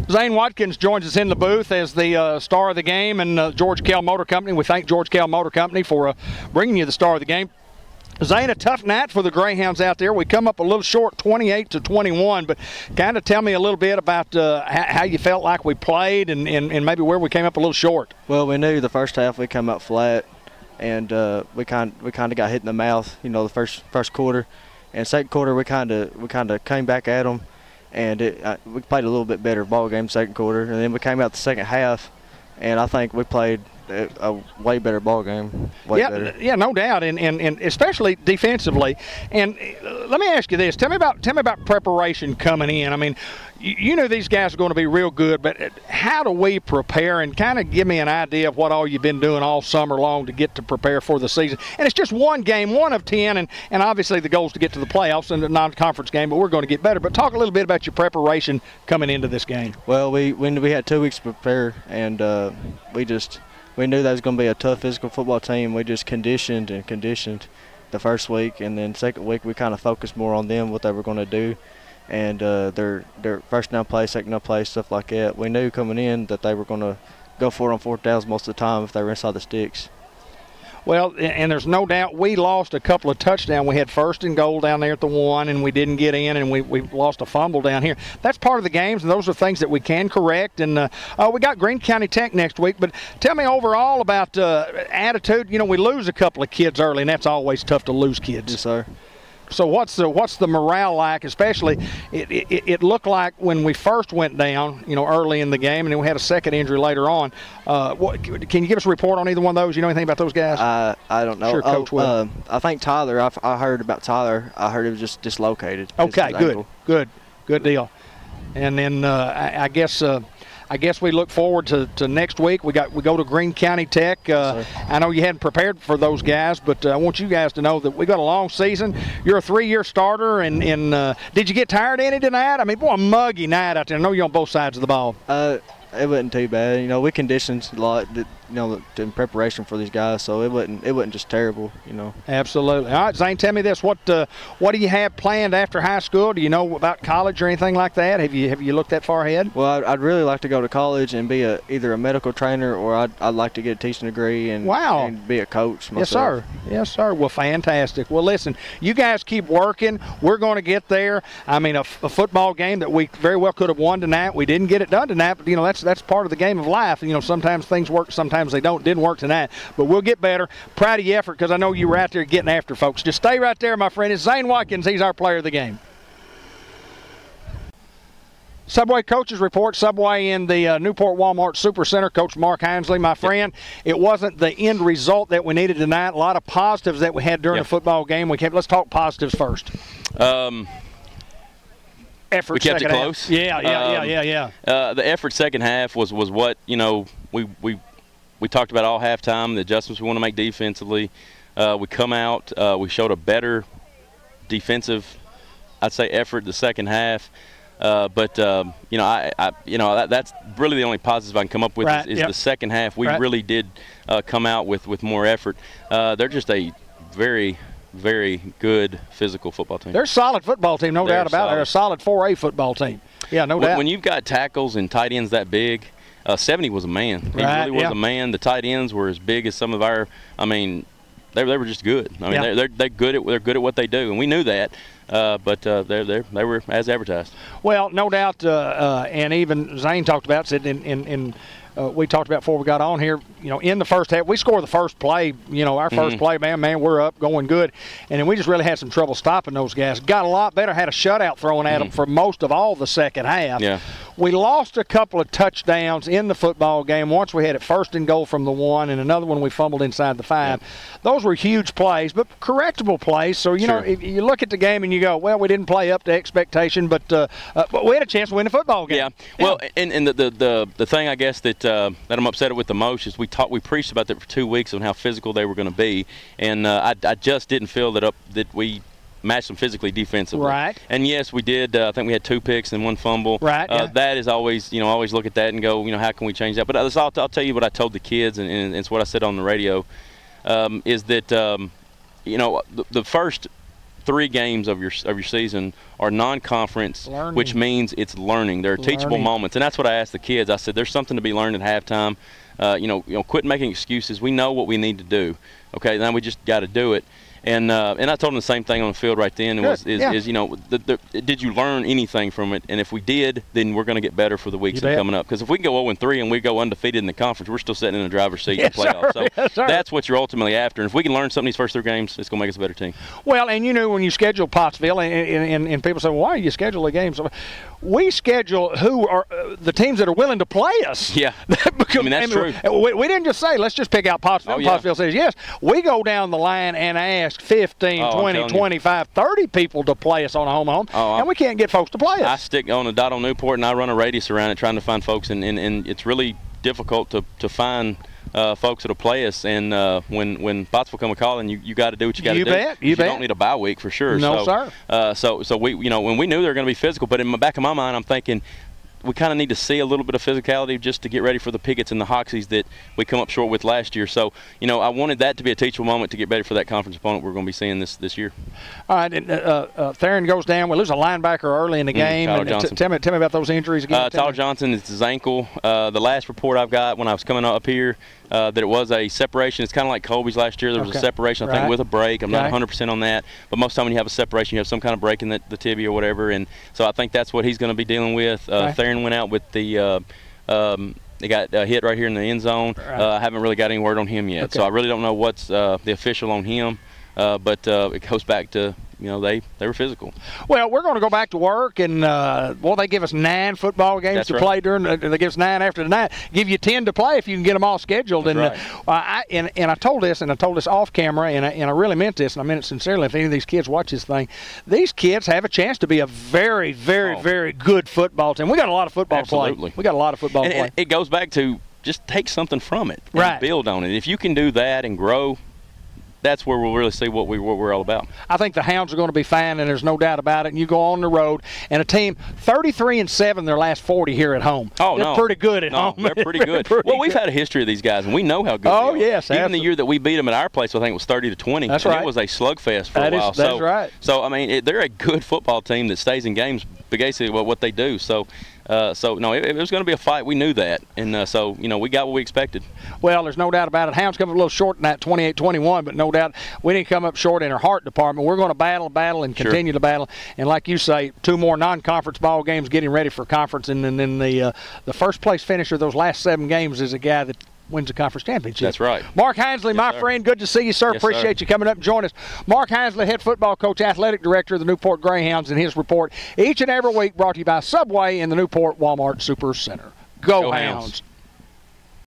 Zane Watkins joins us in the booth as the star of the game, and George Kell Motor Company. We thank George Kell Motor Company for bringing you the star of the game. Zane, a tough night for the Greyhounds out there. We come up a little short, 28-21, but kind of tell me a little bit about how you felt like we played and maybe where we came up a little short. Well, we knew the first half we come out flat, and we kind of got hit in the mouth, you know, the first quarter. And second quarter we kind of came back at them, and we played a little bit better ball game second quarter. And then we came out the second half, and I think we played a way better ball game. Better. Yeah, no doubt, and especially defensively. And let me ask you this: tell me about preparation coming in. I mean, you knew these guys are going to be real good, but how do we prepare? And kind of give me an idea of what all you've been doing all summer long to get to prepare for the season. And it's just one game, 1 of 10, and obviously the goal is to get to the playoffs and the non-conference game. But we're going to get better. But talk a little bit about your preparation coming into this game. Well, we had 2 weeks to prepare, and we knew that was going to be a tough physical football team. We just conditioned the first week, and then second week we kind of focused more on them, what they were going to do, and their first down play, second down play, stuff like that. We knew coming in that they were going to go for it on 4th downs most of the time if they were inside the sticks. Well, and there's no doubt we lost a couple of touchdowns. We had 1st and goal down there at the 1, and we didn't get in, and we lost a fumble down here. That's part of the games, and those are things that we can correct. And we got Greene County Tech next week. But tell me overall about attitude. You know, we lose a couple of kids early, and that's always tough to lose kids. Yes, sir. So what's the morale like? Especially, it looked like when we first went down, you know, early in the game, and then we had a second injury later on. Can you give us a report on either one of those? You know anything about those guys? I don't know. Sure, Coach will. I think Tyler. I heard about Tyler. I heard it was just dislocated. Okay, good deal. And then I guess we look forward to next week. We go to Greene County Tech. I know you hadn't prepared for those guys, but I want you guys to know that we got a long season. You're a 3-year starter, and did you get tired any tonight? I mean, boy, a muggy night out there. I know you're on both sides of the ball. It wasn't too bad. You know, we conditioned a lot, you know, in preparation for these guys, so it wasn't just terrible, you know. Absolutely. All right, Zane, tell me this: what do you have planned after high school? Do you know about college or anything like that? Have you looked that far ahead? Well, I'd really like to go to college and be either a medical trainer, or I'd like to get a teaching degree and be a coach myself. Yes, sir. Well, fantastic. Well, listen, you guys keep working. We're going to get there. I mean, a football game that we very well could have won tonight. We didn't get it done tonight, but you know that's part of the game of life. You know, sometimes things work, sometimes they don't. Didn't work tonight, but we'll get better. Proud of your effort, because I know you were out there getting after folks. Just stay right there, my friend. It's Zane Watkins. He's our player of the game. Subway Coaches Report. Subway in the Newport Walmart Supercenter. Coach Mark Hinesley, my friend. It wasn't the end result that we needed tonight. A lot of positives that we had during the football game. Let's talk positives first. Effort. We kept it close. Yeah. The effort second half was what, you know, we talked about all halftime, the adjustments we want to make defensively. We come out, we showed a better defensive, I'd say, effort the second half. But you know, that's really the only positive I can come up with is the second half. We really did come out with more effort. They're just a very, very good physical football team. They're a solid football team, no doubt about it. They're a solid 4A football team. Yeah, no doubt. When you've got tackles and tight ends that big, 70 was a man. He really was a man. The tight ends were as big as some of our. I mean, they were just good. I mean, they're good at what they do, and we knew that. But they were as advertised. Well, no doubt, and even Zane talked about it we talked about before we got on here. You know, in the first half, we scored the first play. You know, our first play, man, we're up, going good, and then we just really had some trouble stopping those guys. Got a lot better. Had a shutout thrown at them for most of all the second half. Yeah. We lost a couple of touchdowns in the football game. Once we had it 1st and goal from the 1, and another one we fumbled inside the 5. Yeah. Those were huge plays, but correctable plays. So, you know, if you look at the game and you go, well, we didn't play up to expectation, but we had a chance to win the football game. Yeah. Well, and the thing I guess that I'm upset with the most is we preached about that for 2 weeks on how physical they were going to be, and I just didn't feel that we matched them physically defensively. Right. And yes, we did. I think we had 2 picks and 1 fumble. Right. That is always, you know, always look at that and go, you know, how can we change that? But I'll tell you what I told the kids, and it's what I said on the radio, is that, you know, the first 3 games of your season are non-conference, which means it's learning. There are teachable moments, and that's what I asked the kids. I said, there's something to be learned at halftime. Quit making excuses. We know what we need to do. Okay, now we just got to do it. And I told them the same thing on the field right then. Did you learn anything from it? And if we did, then we're going to get better for the weeks coming up. Because if we can go 0-3 and we go undefeated in the conference, we're still sitting in the driver's seat in the playoffs. So that's what you're ultimately after. And if we can learn something these first 3 games, it's going to make us a better team. Well, and when you schedule Pottsville, and people say, well, why do you schedule the games? We schedule who are the teams that are willing to play us. Yeah, that's true. We didn't just say, let's just pick out Pottsville. Oh, yeah. Pottsville says yes. We go down the line and ask 15, 20, 25, 30 people to play us on a home, and we can't get folks to play us. I stick on a dot on Newport, and I run a radius around it trying to find folks, and it's really difficult to find folks that'll play us. And when Pottsville come a calling, you got to do what you got to do. You bet. You don't need a bye week for sure. No, sir. So we, when we knew they were going to be physical, but in the back of my mind, I'm thinking, we kind of need to see a little bit of physicality just to get ready for the Pickets and the Hoxies that we come up short with last year. So, I wanted that to be a teachable moment to get ready for that conference opponent we're going to be seeing this year. All right, and Theron goes down. We lose a linebacker early in the game. Tyler Johnson. Tell me about those injuries again. Tyler Johnson, it's his ankle. The last report I've got when I was coming up here, that it was a separation. It's kind of like Colby's last year. There was a separation, I think, with a break. I'm not 100% on that. But most of the time when you have a separation, you have some kind of break in the tibia or whatever. And so I think that's what he's going to be dealing with. Theron went out with the they got hit right here in the end zone. I haven't really got any word on him yet. So I really don't know what's the official on him. But it goes back to, they were physical. Well, we're going to go back to work, and they give us 9 football games to play during. They give us 9 after the 9. Give you 10 to play if you can get them all scheduled. That's I told this off camera, and I really meant this, and I meant it sincerely. If any of these kids watch this thing, these kids have a chance to be a very, very, very good football team. We got a lot of football to play. We got a lot of football to play. It goes back to just take something from it and build on it. If you can do that and grow, that's where we'll really see what we're all about. I think the Hounds are going to be fine, and there's no doubt about it. And you go on the road, and a team 33-7 their last 40 here at home. They're pretty good at home. They're pretty good. We've had a history of these guys, and we know how good they are. Yes, even the year that we beat them at our place, I think it was 30-20. That's right. It was a slugfest for a while. That's right. So they're a good football team that stays in games. Basically, what they do. So no, it was going to be a fight. We knew that, and we got what we expected. Well, there's no doubt about it. Hounds come up a little short in that 28-21, but no doubt we didn't come up short in our heart department. We're going to battle, and continue to battle. And like you say, 2 more non-conference ball games, getting ready for conference, and then the first place finisher of those last 7 games is a guy that wins the conference championship. That's right. Mark Hinsley, my friend, good to see you, sir. Appreciate you coming up and joining us. Mark Hinsley, head football coach, athletic director of the Newport Greyhounds, and his report each and every week brought to you by Subway in the Newport Walmart Super Center. Go Hounds.